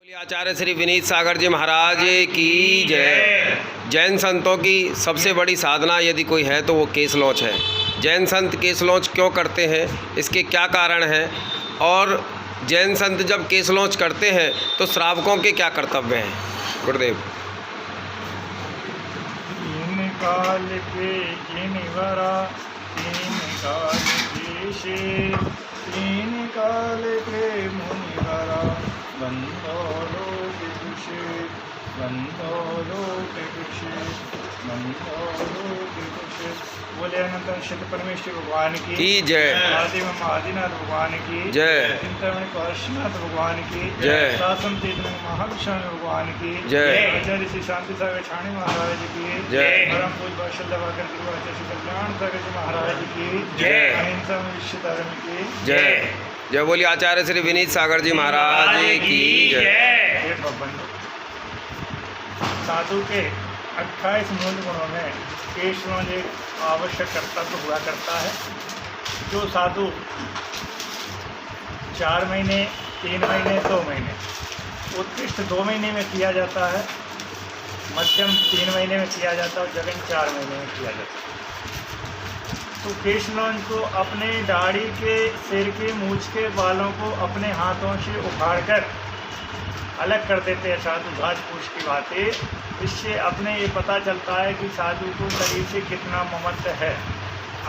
आचार्य श्री विनीत सागर जी महाराज की जय। जैन संतों की सबसे बड़ी साधना यदि कोई है तो वो केस लॉन्च है। जैन संत केस लॉन्च क्यों करते हैं, इसके क्या कारण हैं, और जैन संत जब केस लॉन्च करते हैं तो श्रावकों के क्या कर्तव्य हैं। गुरुदेव। तीन काल के जिनवरा तीन काल के शेर, तीन काल के मुनिवरा बंदो लोक कुशे, बंदो लोक कुशे, बंदो लोक कुशे। बोले अनंत शत परमेश्वर भगवान की जय। आदिम आदिनाथ भगवान की जय। चिंतामणि पार्श्वनाथ भगवान की जय। शासन तीर्थन महाविष्णु भगवान की जय। आचार्य श्री शांति सागर छाणी महाराज की जय। परम पूज्य वत्सलवाकर गुरुआचार्य श्री कल्याण सागर जी महाराज की जय। अहिंसा में विश्व धर्म की जय। जय बोलिए आचार्य श्री विनीत सागर जी महाराज की जय। हे बब्बन, साधु के 28 मूल गुणों में केशवों एक आवश्यक कर्तव्य हुआ करता है। जो साधु 4 महीने, 3 महीने, 2 महीने, उत्कृष्ट 2 महीने में किया जाता है, मध्यम 3 महीने में किया जाता है और जगन 4 महीने में किया जाता है। तो केशवों को अपने दाढ़ी के, सिर के, मूछ के बालों को अपने हाथों से उखाड़कर अलग कर देते हैं साधु, घास फूस की बातें। इससे अपने ये पता चलता है कि साधु को शरीर से कितना ममत्व है।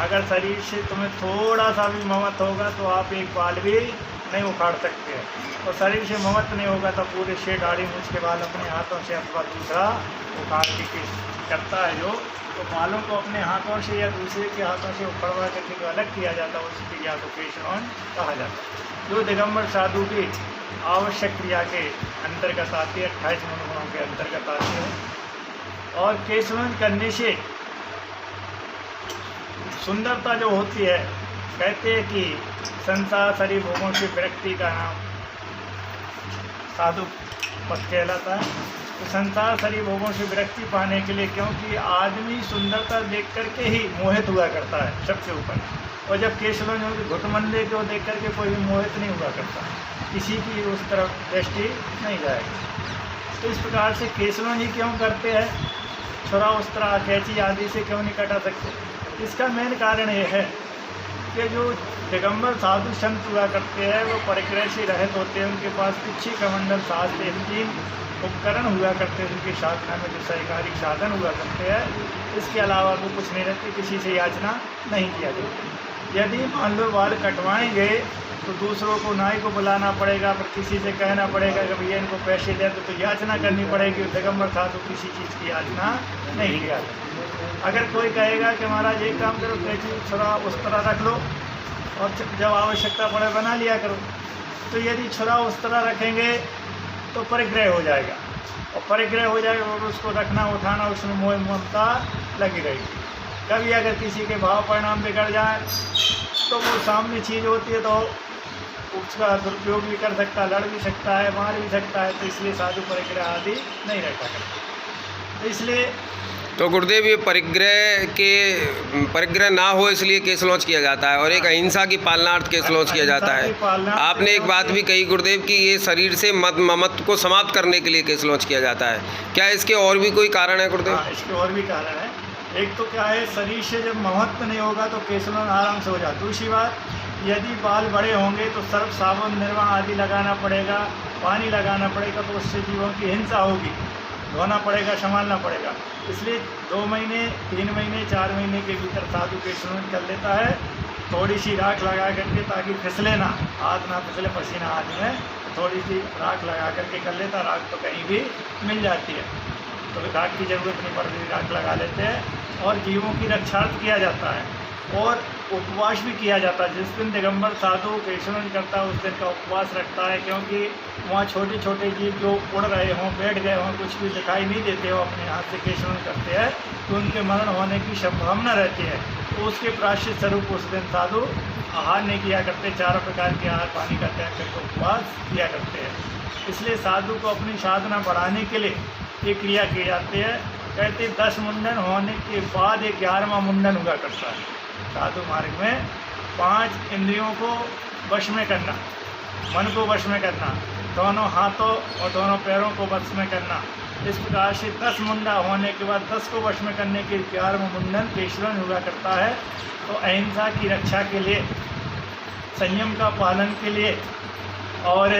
अगर शरीर से तुम्हें थोड़ा सा भी ममत्व होगा तो आप एक बाल भी नहीं उखाड़ सकते हैं, और शरीर से ममत्व नहीं होगा तो पूरे से दाढ़ी मूछ के बाल अपने हाथों से अथवा दूसरा उखाड़ के करता है। जो तो बालों को अपने हाथों से या दूसरे के हाथों से उखड़वा करके जो अलग किया जाता है उस क्रिया को केशवन कहा जाता है, जो दिगंबर साधु की आवश्यक क्रिया के अंतर्गत आती है, 28 गुणों के अंतर्गत आती है। और केशवन करने से सुंदरता जो होती है, कहते हैं कि संसार शरीर भोगों से विरक्ति का नाम साधु पद कहलाता है। तो संसार शरीर भोगों से विरक्ति पाने के लिए, क्योंकि आदमी सुंदरता देख करके ही मोहित हुआ करता है सबके ऊपर, और जब केशवन घुटमंदे को देख करके कोई भी मोहित नहीं हुआ करता, किसी की उस तरफ दृष्टि नहीं जाएगी। तो इस प्रकार से केशवन ही क्यों करते हैं, छुरा उस्तरा कैंची आदि से क्यों नहीं कटा सकते। इसका मेन कारण ये है कि जो दिगंबर साधु संत हुआ करते हैं वो परिग्रह से रहित होते हैं, उनके पास पिछी कमंडल शास्त्र 3 उपकरण हुआ करते हैं, उनकी साधना में जो शैकारिक साधन हुआ करते हैं। इसके अलावा वो कुछ नहीं रहते, किसी से याचना नहीं किया जाता। यदि मान लो बाल कटवाएंगे तो दूसरों को नाई को बुलाना पड़ेगा, फिर किसी से कहना पड़ेगा कि भैया इनको पैसे दे तो याचना करनी पड़ेगी। दिगंबर साधु किसी चीज़ की याचना नहीं किया। अगर कोई कहेगा कि महाराज एक काम करो, कैंची छुरा उस तरह रख लो और जब आवश्यकता पड़े बना लिया करो, तो यदि छुरा उस तरह रखेंगे तो परिग्रह हो जाएगा, और परिग्रह हो जाएगा और उसको रखना उठाना उसमें मोह ममता लगी रहेगी। कभी अगर किसी के भाव परिणाम बिगड़ जाए तो वो सामने चीज़ होती है तो उसका दुरुपयोग भी कर सकता है, लड़ भी सकता है, मार भी सकता है। तो इसलिए साधु परिग्रह आदि नहीं रखा करता। तो इसलिए तो गुरुदेव ये परिग्रह ना हो इसलिए केस लॉन्च किया जाता है, और एक अहिंसा की पालनार्थ केस लॉन्च किया जाता है। आपने एक बात भी कही गुरुदेव कि ये शरीर से ममत्व को समाप्त करने के लिए केस लॉन्च किया जाता है। क्या इसके और भी कोई कारण है गुरुदेव? हाँ, इसके और भी कारण है। एक तो क्या है, शरीर से जब महत्व नहीं होगा तो केशवन आराम से हो जाता। दूसरी बात, यदि बाल बड़े होंगे तो सर्फ साबुन निर्वा आदि लगाना पड़ेगा, पानी लगाना पड़ेगा, तो उससे जीवों की हिंसा होगी, धोना पड़ेगा, संभालना पड़ेगा। इसलिए 2 महीने, 3 महीने, 4 महीने के भीतर साधु केशवन कर लेता है, थोड़ी सी राख लगा करके, ताकि फिसले ना, हाथ ना फिसले, पसीना हाथ में, थोड़ी सी राख लगा करके कर लेता। राख तो कहीं भी मिल जाती है, तो राख की जरूरत नहीं पड़ती, राख लगा लेते हैं। और जीवों की रक्षार्थ किया जाता है, और उपवास भी किया जाता है। जिस दिन दिगंबर साधु केशवन करता है उस दिन का उपवास रखता है, क्योंकि वहाँ छोटे छोटे जीव जो उड़ रहे हों, बैठ गए हों, कुछ भी दिखाई नहीं देते हो, अपने हाथ से केशवन करते हैं तो उनके मरण होने की संभावना रहती है। तो उसके प्रायश्चित स्वरूप उस दिन साधु आहार नहीं किया करते, 4 प्रकार के आहार पानी का त्याग करके उपवास किया करते हैं। इसलिए साधु को अपनी साधना बढ़ाने के लिए ये क्रिया की जाती है। कहते 10 मुंडन होने के बाद 11वां मुंडन हुआ करता है साधु मार्ग में। 5 इंद्रियों को वश में करना, मन को वश में करना, दोनों हाथों और दोनों पैरों को वश में करना। इस प्रकार से 10 मुंडा होने के बाद 10 को वश में करने के 11वां मुंडन केशलन हुआ करता है। तो अहिंसा की रक्षा के लिए, संयम का पालन के लिए और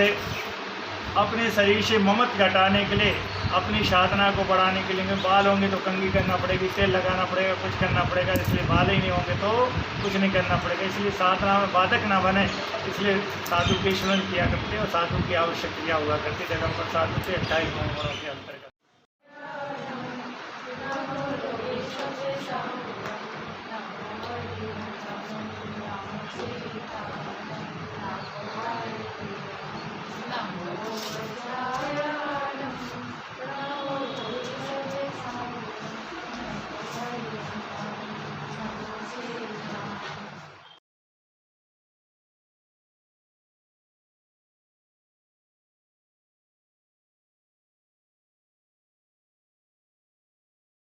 अपने शरीर से ममत घटाने के लिए, अपनी साधना को बढ़ाने के लिए, बाल होंगे तो कंघी करना पड़ेगी, तेल लगाना पड़ेगा, कुछ करना पड़ेगा। इसलिए बाल ही नहीं होंगे तो कुछ नहीं करना पड़ेगा। इसलिए साधना में बाधक ना बने, इसलिए साधु केशलन किया करते और साधु की आवश्यक क्रिया हुआ करती। जगह पर साधु से 28 के अंतर्गत।